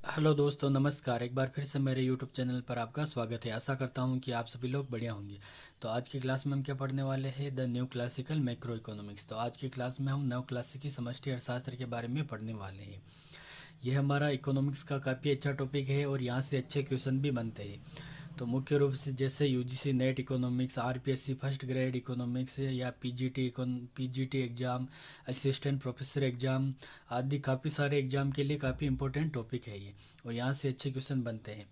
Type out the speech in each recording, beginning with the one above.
Hello दोस्तों, नमस्कार। एक बार फिर से मेरे यूट्यूब चैनल पर आपका स्वागत है। आशा करता हूं कि आप सभी लोग बढ़िया होंगे। तो आज की क्लास में हम क्या पढ़ने वाले हैं, the new classical macro economics. तो आज की क्लास में हम नव क्लासिकी समष्टि अर्थशास्त्र के बारे में पढ़ने वाले हैं। यह हमारा इकोनॉमिक्स का काफ़ी अच्छा टॉपिक है और यहाँ से अच्छे क्वेश्चन भी बनते हैं। तो मुख्य रूप से जैसे UGC NET economics, RPSC first grade economics या PGT exam, assistant professor exam आदि काफ़ी सारे एग्ज़ाम के लिए काफ़ी इंपॉर्टेंट टॉपिक है ये, और यहाँ से अच्छे क्वेश्चन बनते हैं।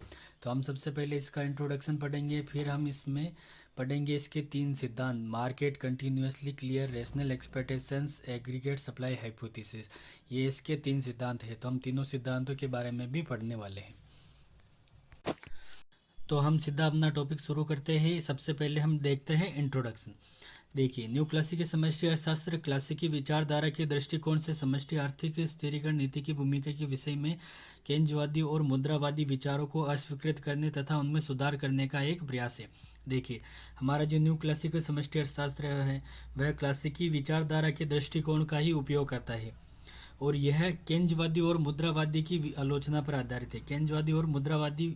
तो हम सबसे पहले इसका इंट्रोडक्शन पढ़ेंगे, फिर हम इसमें पढ़ेंगे इसके तीन सिद्धांत: market, continuously clear, rational expectations, aggregate supply hypothesis. ये इसके तीन सिद्धांत हैं। तो हम तीनों सिद्धांतों के बारे में भी पढ़ने वाले हैं। तो हम सीधा अपना टॉपिक शुरू करते हैं। सबसे पहले हम देखते हैं इंट्रोडक्शन। देखिए, न्यू क्लासिकी समष्टि अर्थशास्त्र क्लासिकी विचारधारा के दृष्टिकोण से समष्टि आर्थिक स्थिरीकरण नीति की भूमिका के विषय में केंद्रवादी और मुद्रावादी विचारों को अस्वीकृत करने तथा उनमें सुधार करने का एक प्रयास है। देखिए, हमारा जो न्यू क्लासिकल समष्टि अर्थशास्त्र है वह क्लासिकी विचारधारा के दृष्टिकोण का ही उपयोग करता है, और यह केंद्रवादी और मुद्रावादी की आलोचना पर आधारित है। केंद्रवादी और मुद्रावादी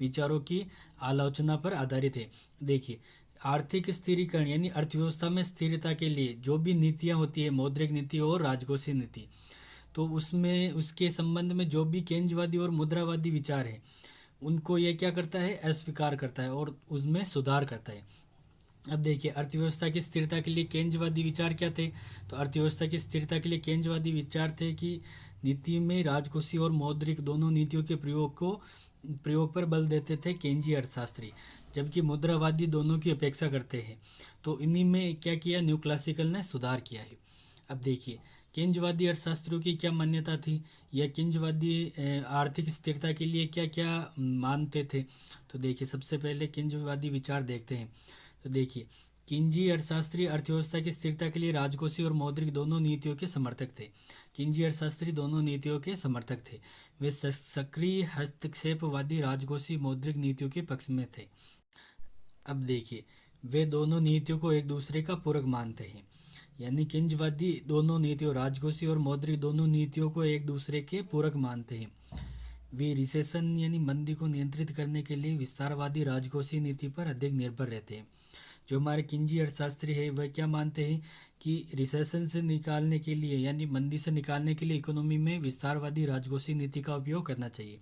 विचारों की आलोचना पर आधारित है। देखिए, आर्थिक स्थिरीकरण यानी अर्थव्यवस्था में स्थिरता के लिए जो भी नीतियाँ होती है, मौद्रिक नीति और राजकोषीय नीति, तो उसमें उसके संबंध में जो भी केंद्रवादी और मुद्रावादी विचार है उनको ये क्या करता है, अस्वीकार करता है और उसमें सुधार करता है। अब देखिए, अर्थव्यवस्था की स्थिरता के लिए केंद्रवादी विचार क्या थे। तो अर्थव्यवस्था की स्थिरता के लिए केंद्रवादी विचार थे कि नीति में राजकोषीय और मौद्रिक दोनों नीतियों के प्रयोग पर बल देते थे केंद्रीय अर्थशास्त्री, जबकि मुद्रावादी दोनों की अपेक्षा करते हैं। तो इन्हीं में क्या किया, न्यू क्लासिकल ने सुधार किया है। अब देखिए, केंद्रवादी अर्थशास्त्रियों की क्या मान्यता थी, या केंद्रवादी आर्थिक स्थिरता के लिए क्या क्या मानते थे। तो देखिए, सबसे पहले केंद्रवादी विचार देखते हैं। तो देखिए, किंजी अर्थशास्त्री अर्थव्यवस्था की स्थिरता के लिए राजकोषीय और मौद्रिक दोनों नीतियों के समर्थक थे। किंजी अर्थशास्त्री दोनों नीतियों के समर्थक थे। वे सक्रिय हस्तक्षेपवादी राजकोषीय मौद्रिक नीतियों के पक्ष में थे। अब देखिए, वे दोनों नीतियों को एक दूसरे का पूरक मानते हैं, यानी किंजवादी दोनों नीतियों, राजकोषीय और मौद्रिक दोनों नीतियों को एक दूसरे के पूरक मानते हैं। वे रिसेशन यानी मंदी को नियंत्रित करने के लिए विस्तारवादी राजकोषीय नीति पर अधिक निर्भर रहते हैं। जो हमारे किंजी अर्थशास्त्री है वह क्या मानते हैं कि रिसेशन से निकालने के लिए यानी मंदी से निकालने के लिए इकोनॉमी में विस्तारवादी राजकोषीय नीति का उपयोग करना चाहिए।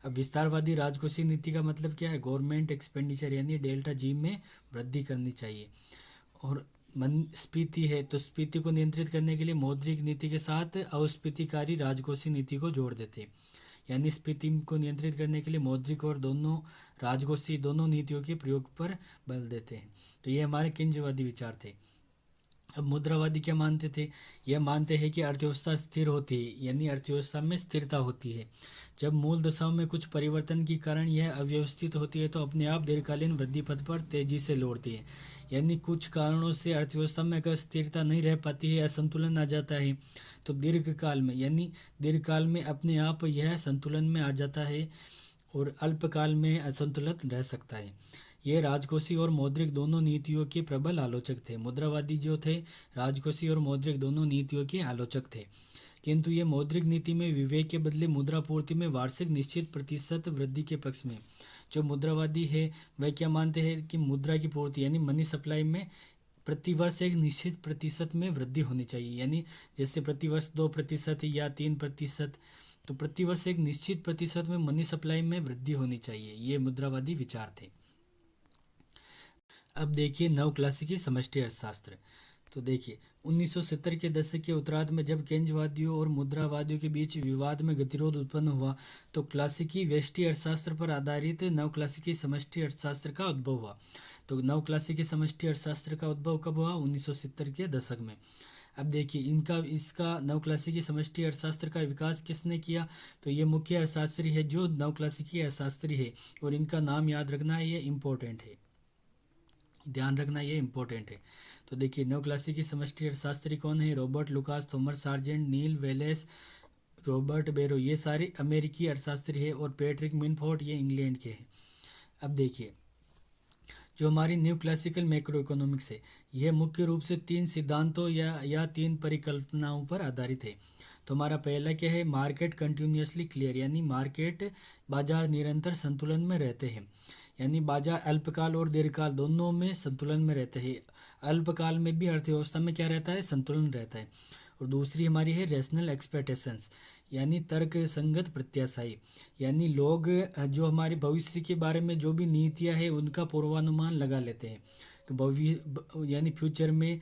अब विस्तारवादी राजकोषीय नीति का मतलब क्या है, गवर्नमेंट एक्सपेंडिचर यानी डेल्टा जी में वृद्धि करनी चाहिए। और मन स्फीति है तो स्फीति को नियंत्रित करने के लिए मौद्रिक नीति के साथ अस्फीतिकारी राजकोषीय नीति को जोड़ देते हैं, यानी स्फीति को नियंत्रित करने के लिए मौद्रिक और दोनों राजकोषीय दोनों नीतियों के प्रयोग पर बल देते हैं। तो ये हमारे केंद्रवादी विचार थे। अब मुद्रावादी क्या मानते थे, यह मानते हैं कि अर्थव्यवस्था स्थिर होती है, यानी अर्थव्यवस्था में स्थिरता होती है जब मूल दशाओं में कुछ परिवर्तन के कारण यह अव्यवस्थित होती है, तो अपने आप दीर्घकालीन वृद्धि पथ पर तेजी से लौटती है। यानी कुछ कारणों से अर्थव्यवस्था में अगर स्थिरता नहीं रह पाती है, असंतुलन आ जाता है, तो दीर्घकाल में यानी दीर्घकाल में अपने आप यह संतुलन में आ जाता है और अल्पकाल में असंतुलित रह सकता है। ये राजकोषीय और मौद्रिक दोनों नीतियों के प्रबल आलोचक थे। मुद्रावादी जो थे राजकोषीय और मौद्रिक दोनों नीतियों के आलोचक थे, किंतु ये मौद्रिक नीति में विवेक के बदले मुद्रा पूर्ति में वार्षिक निश्चित प्रतिशत वृद्धि के पक्ष में। जो मुद्रावादी है वह क्या मानते हैं कि मुद्रा की पूर्ति यानी मनी सप्लाई में प्रतिवर्ष एक निश्चित प्रतिशत में वृद्धि होनी चाहिए, यानी जैसे प्रतिवर्ष 2% या 3%, तो प्रतिवर्ष एक निश्चित प्रतिशत में मनी सप्लाई में वृद्धि होनी चाहिए। ये मुद्रावादी विचार थे। अब देखिए, नव क्लासिकी समष्टि अर्थशास्त्र। तो देखिए, 1970 के दशक के उत्तरार्ध में जब केंद्रवादियों और मुद्रावादियों के बीच विवाद में गतिरोध उत्पन्न हुआ, तो क्लासिकी व्यष्टि अर्थशास्त्र पर आधारित नव क्लासिकी समष्टि अर्थशास्त्र का उद्भव हुआ। तो नव क्लासिकी समष्टि अर्थशास्त्र का उद्भव कब हुआ, 1970 के दशक में। अब देखिए, इसका नव क्लासिकी समष्टि अर्थशास्त्र का विकास किसने किया। तो ये मुख्य अर्थशास्त्री है जो नव क्लासिकी अर्थशास्त्री है, और इनका नाम याद रखना है, ये इम्पोर्टेंट है, ध्यान रखना, ये इम्पोर्टेंट है। तो देखिए, नव क्लासिकी समष्टि अर्थशास्त्री कौन है, रॉबर्ट लुकास, थॉमस सार्जेंट, नील वेलेस, रॉबर्ट बेरो, ये सारे अमेरिकी अर्थशास्त्री है, और पैट्रिक मिनफोर्ड ये इंग्लैंड के हैं। अब देखिए, जो हमारी न्यू क्लासिकल मैक्रो इकोनॉमिक्स है, यह मुख्य रूप से तीन सिद्धांतों या तीन परिकल्पनाओं पर आधारित है। तो हमारा पहला क्या है, मार्केट कंटिन्यूसली क्लियर, यानी मार्केट बाजार निरंतर संतुलन में रहते हैं, यानी बाजार अल्पकाल और दीर्घकाल दोनों में संतुलन में रहते हैं। अल्पकाल में भी अर्थव्यवस्था में क्या रहता है, संतुलन रहता है। और दूसरी हमारी है रेशनल एक्सपेक्टेशंस, यानी तर्क संगत प्रत्याशाई, यानी लोग जो हमारे भविष्य के बारे में जो भी नीतियां है उनका पूर्वानुमान लगा लेते हैं। तो यानी फ्यूचर में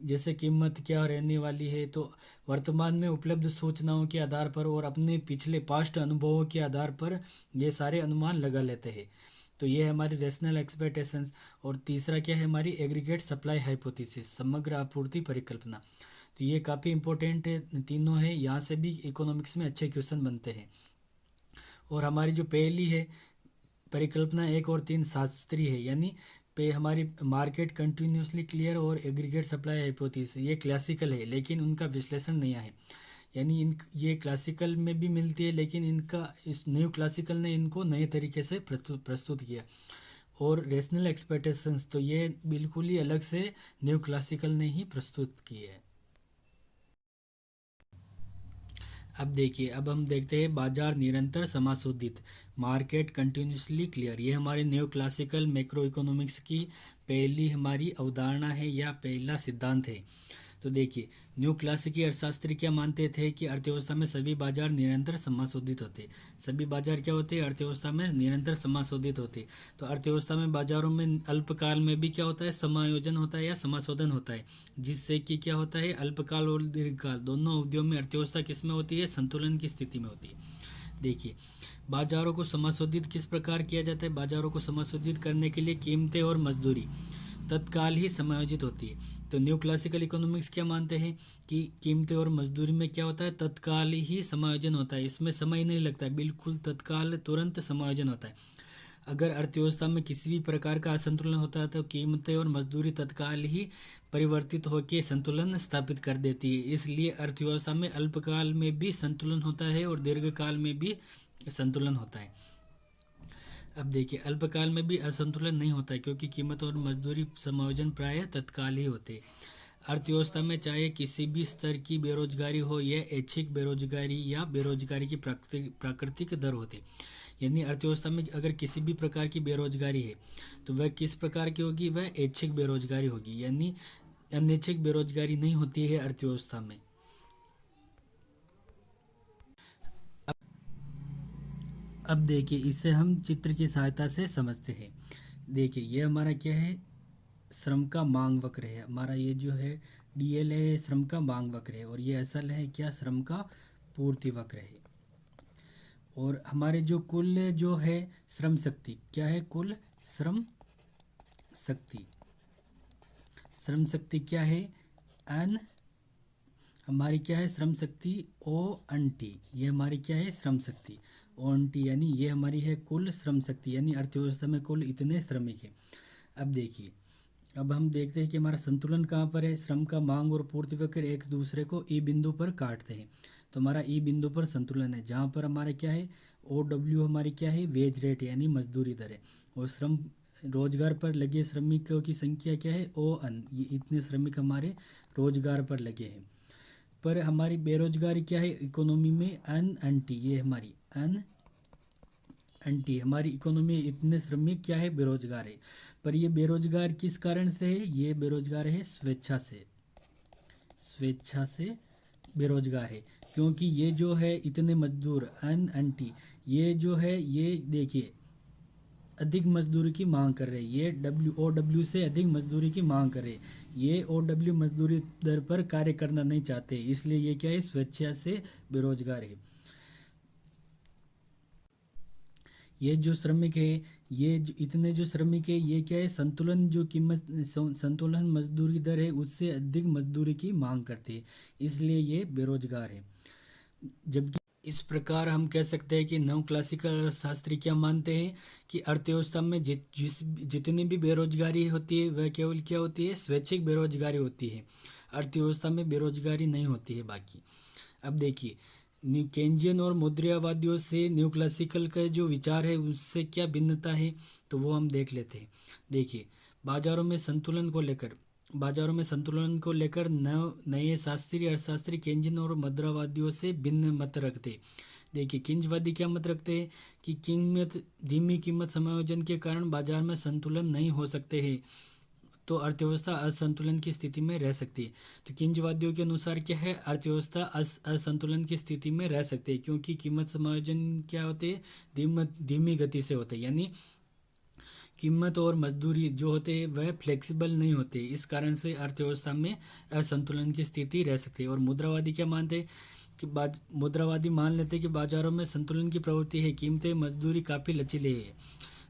जैसे कीमत क्या रहने वाली है, तो वर्तमान में उपलब्ध सूचनाओं के आधार पर और अपने पिछले पास्ट अनुभवों के आधार पर ये सारे अनुमान लगा लेते हैं। तो ये है हमारी रेशनल एक्सपेक्टेशंस। और तीसरा क्या है, हमारी एग्रीगेट सप्लाई हाइपोथेसिस, समग्र आपूर्ति परिकल्पना। तो ये काफ़ी इंपॉर्टेंट है, तीनों है, यहाँ से भी इकोनॉमिक्स में अच्छे क्वेश्चन बनते हैं। और हमारी जो पहली है परिकल्पना 1 और 3 शास्त्रीय है, यानी पे हमारी मार्केट कंटिन्यूसली क्लियर और एग्रीगेट सप्लाई हाइपोथेसिस, ये क्लासिकल है लेकिन उनका विश्लेषण नया है, यानी ये क्लासिकल में भी मिलती है लेकिन इनका इस न्यू क्लासिकल ने इनको नए तरीके से प्रस्तुत किया। और रेशनल एक्सपेक्टेशंस तो ये बिल्कुल ही अलग से न्यू क्लासिकल ने ही प्रस्तुत किए है। अब देखिए, अब हम देखते हैं बाजार निरंतर समाशोधित, मार्केट कंटिन्यूसली क्लियर। ये हमारे न्यू क्लासिकल मैक्रो इकोनॉमिक्स की पहली हमारी अवधारणा है या पहला सिद्धांत है। तो देखिए, न्यू क्लासिकी अर्थशास्त्री क्या मानते थे कि अर्थव्यवस्था में सभी बाजार निरंतर समाशोधित होते। सभी बाजार क्या होते हैं, अर्थव्यवस्था में निरंतर समाशोधित होते। तो अर्थव्यवस्था में बाजारों में अल्पकाल में भी क्या होता है, समायोजन होता है या समाशोधन होता है, जिससे कि क्या होता है, अल्पकाल और दीर्घकाल दोनों अवधियों में अर्थव्यवस्था किस में होती है, संतुलन की स्थिति में होती है। देखिए, बाजारों को समाशोधित किस प्रकार किया जाता है, बाजारों को समाशोधित करने के लिए कीमतें और मजदूरी तत्काल ही समायोजित होती है। तो न्यू क्लासिकल इकोनॉमिक्स क्या मानते हैं कि कीमतें और मजदूरी में क्या होता है, तत्काल ही समायोजन होता है, इसमें समय नहीं लगता है, बिल्कुल तत्काल तुरंत समायोजन होता है। अगर अर्थव्यवस्था में किसी भी प्रकार का असंतुलन होता है तो कीमतें और मजदूरी तत्काल ही परिवर्तित होकर संतुलन स्थापित कर देती है। इसलिए अर्थव्यवस्था में अल्पकाल में भी संतुलन होता है और दीर्घकाल में भी संतुलन होता है। अब देखिए, अल्पकाल में भी असंतुलन नहीं होता है क्योंकि कीमत और मजदूरी समायोजन प्रायः तत्काल ही होते हैं। अर्थव्यवस्था में चाहे किसी भी स्तर की बेरोजगारी हो, यह ऐच्छिक बेरोजगारी या बेरोजगारी की प्राकृतिक दर होती है। यानी अर्थव्यवस्था में अगर किसी भी प्रकार की बेरोजगारी है तो वह किस प्रकार की होगी, वह ऐच्छिक बेरोजगारी होगी, यानी अनैच्छिक बेरोजगारी नहीं होती है अर्थव्यवस्था में। अब देखिए, इसे हम चित्र की सहायता से समझते हैं। देखिए, ये हमारा क्या है, श्रम का मांग वक्र है। हमारा ये जो है डीएल है, श्रम का मांग वक्र है, और ये असल है क्या, श्रम का पूर्ति वक्र है। और हमारे जो कुल जो है श्रम शक्ति क्या है, कुल श्रम शक्ति, श्रम शक्ति क्या है, एन, हमारी क्या है Shram Shakti, O N T, ये हमारी क्या है Shram Shakti, O N T, यानी ये हमारी है कुल श्रम शक्ति, यानी अर्थव्यवस्था में कुल इतने श्रमिक हैं। अब देखिए, अब हम देखते हैं कि हमारा संतुलन कहाँ पर है, श्रम का मांग और पूर्ति वक्र एक दूसरे को ई बिंदु पर काटते हैं। तो हमारा ई बिंदु पर संतुलन है, जहाँ पर हमारा क्या है, ओ डब्ल्यू हमारी क्या है, वेज रेट यानी मजदूरी दर है, और श्रम रोजगार पर लगे श्रमिकों की संख्या क्या है, ओ एन, ये इतने श्रमिक हमारे रोजगार पर लगे हैं। पर हमारी बेरोजगारी क्या है इकोनॉमी में, एन एन टी, ये हमारी एन एन टी, हमारी इकोनॉमी में इतने श्रमिक क्या है, बेरोजगार है। पर ये बेरोजगार किस कारण से है, ये बेरोजगार है स्वेच्छा से, स्वेच्छा से बेरोजगार है, क्योंकि ये जो है इतने मजदूर एन एन टी, ये जो है ये देखिए अधिक मजदूरी की मांग कर रहे हैं, ये डब्ल्यू से अधिक मजदूरी की मांग कर रहे हैं, ये ओ डब्ल्यू मजदूरी दर पर कार्य करना नहीं चाहते, इसलिए ये क्या है, स्वेच्छा से बेरोजगार है। ये जो श्रमिक है, ये इतने जो श्रमिक है, ये क्या है, संतुलन जो कीमत संतुलन मजदूरी दर है उससे अधिक मजदूरी की मांग करते हैं, इसलिए ये बेरोजगार है। जबकि इस प्रकार हम कह सकते हैं कि नव क्लासिकल अर्थशास्त्री क्या मानते हैं कि अर्थव्यवस्था में जितनी भी बेरोजगारी होती है वह केवल क्या होती है, स्वैच्छिक बेरोजगारी होती है, अर्थव्यवस्था में बेरोजगारी नहीं होती है बाकी। अब देखिए, केंजियन और मुद्रावादियों से न्यू क्लासिकल का जो विचार है उससे क्या भिन्नता है, तो वो हम देख लेते हैं। देखिए, बाजारों में संतुलन को लेकर बाजारों में संतुलन को लेकर नए शास्त्रीय अर्थशास्त्री केंजिन और मुद्रावादियों से भिन्न मत रखते। देखिए, किंजवादी क्या मत रखते हैं कि धीमी कीमत समायोजन के कारण बाजार में संतुलन नहीं हो सकते हैं, तो अर्थव्यवस्था असंतुलन की स्थिति में रह सकती है। तो किंजवादियों के अनुसार क्या है, अर्थव्यवस्था असंतुलन की स्थिति में रह सकती है, क्योंकि कीमत समायोजन क्या होते हैं, धीमी गति से होते हैं, यानी कीमत और मजदूरी जो होते हैं वह फ्लेक्सिबल नहीं होते। इस कारण से अर्थव्यवस्था में असंतुलन की स्थिति रह सकती है। और मुद्रावादी क्या मानते हैं कि मुद्रावादी मान लेते हैं कि बाजारों में संतुलन की प्रवृत्ति है, कीमतें मजदूरी काफ़ी लचीले है।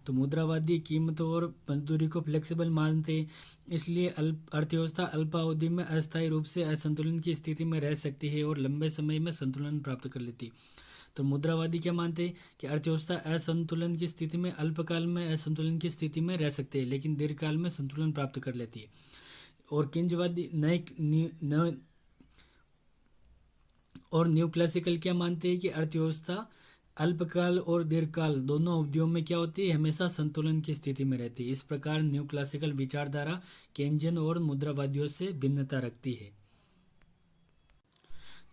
तो मुद्रावादी कीमत और मजदूरी को फ्लेक्सिबल मानते हैं, इसलिए अर्थव्यवस्था अल्पावधि में अस्थायी रूप से असंतुलन की स्थिति में रह सकती है और लंबे समय में संतुलन प्राप्त कर लेती है। तो मुद्रावादी क्या मानते हैं कि अर्थव्यवस्था असंतुलन की स्थिति में अल्पकाल में असंतुलन की स्थिति में रह सकती है, लेकिन दीर्घकाल में संतुलन प्राप्त कर लेती है। और किंजवादी न्यू क्लासिकल क्या मानते हैं कि अर्थव्यवस्था अल्पकाल और दीर्घकाल दोनों अवधियों में क्या होती है, हमेशा संतुलन की स्थिति में रहती है। इस प्रकार न्यू क्लासिकल विचारधारा केंजियन और मुद्रावादियों से भिन्नता रखती है।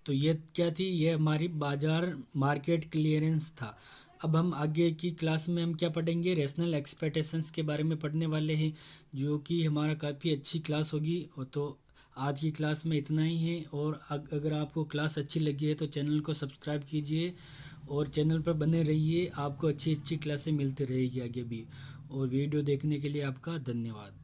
तो ये क्या थी, ये हमारी बाजार मार्केट क्लियरेंस था। अब हम आगे की क्लास में हम क्या पढ़ेंगे, रेशनल एक्सपेक्टेशंस के बारे में पढ़ने वाले हैं, जो कि हमारा काफ़ी अच्छी क्लास होगी। तो आज की क्लास में इतना ही है। और अगर आपको क्लास अच्छी लगी है तो चैनल को सब्सक्राइब कीजिए और चैनल पर बने रहिए, आपको अच्छी अच्छी क्लासें मिलती रहेगी आगे भी। और वीडियो देखने के लिए आपका धन्यवाद।